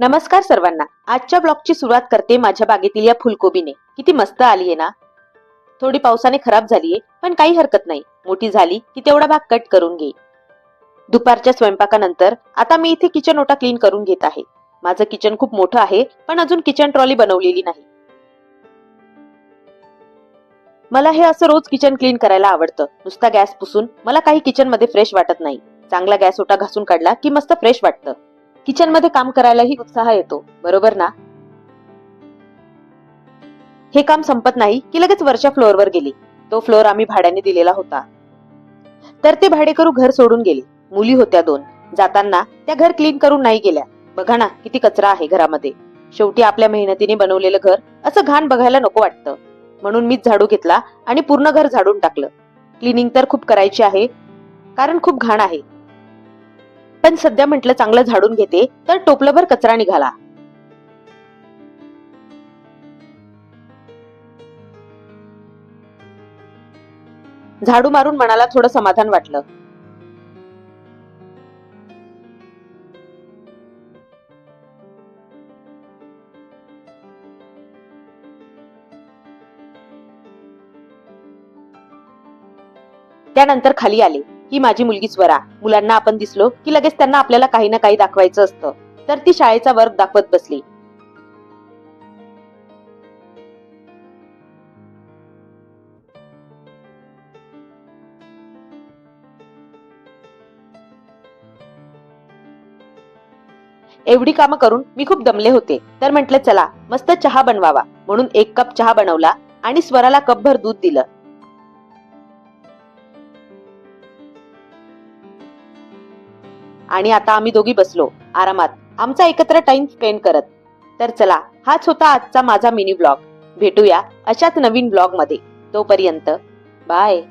नमस्कार सर्वांना. आजच्या ब्लॉगची सुरुवात करते माझ्या बागेतील या फुलकोबीने. किती मस्त आलीये ना. थोडी पावसाने खराब झालीये, पण काही हरकत नाही. मोठी झाली की तेवढा भाग कट करून घे. दुपारच्या स्वयंपाकानंतर आता मी इथे किचन ओटा क्लीन करून घेत आहे. माझं किचन खूप मोठं आहे, पण अजून किचन ट्रॉली बनवलेली नाही. मला हे असं रोज किचन क्लीन करायला आवडतं. नुसता गॅस पुसून मला काही किचन मध्ये फ्रेश वाटत नाही. चांगला गॅस ओटा घासून काढला की मस्त फ्रेश वाटतं. किचन मध्ये काम करायलाही उत्साह येतो, बरोबर ना? हे काम संपत नाही की लगेच वरच्या फ्लोअरवर गेली. तो फ्लोअर आम्ही भाड्याने दिलेला होता. तर ते भाडेकरू घर सोडून गेले. मुली होत्या दोन. जाताना त्या घर क्लीन करून नाही गेल्या. बघा ना किती कचरा आहे घरामध्ये. शेवटी आपल्या मेहनतीने बनवलेलं घर असं घाण बघायला नको वाटतं. म्हणून मीच झाडू घेतला आणि पूर्ण घर झाडून टाकलं. क्लिनिंग तर खूप करायची आहे, कारण खूप घाण आहे. पण सध्या म्हटलं चांगलं झाडून घेते तर टोपलभर कचरा निघाला. झाडू मारून मनाला थोडं समाधान वाटलं. त्यानंतर खाली आले की माझी मुलगी स्वरा. मुलांना आपण दिसलो की लगेच त्यांना आपल्याला काही ना काही दाखवायचं असतं. तर ती शाळेचा वर्क दाखवत बसली. एवढी कामं करून मी खूप दमले होते. तर म्हटलं चला मस्त चहा बनवावा, म्हणून 1 कप चहा बनवला आणि स्वराला कपभर दूध दिलं. आणि आता आम्ही दोघी बसलो आरामात आमचा एकत्र टाइम स्पेंड करत. तर चला, हाच होता आजचा माझा मिनी ब्लॉग. भेटूया अशाच नवीन ब्लॉग मध्ये. तोपर्यंत बाय.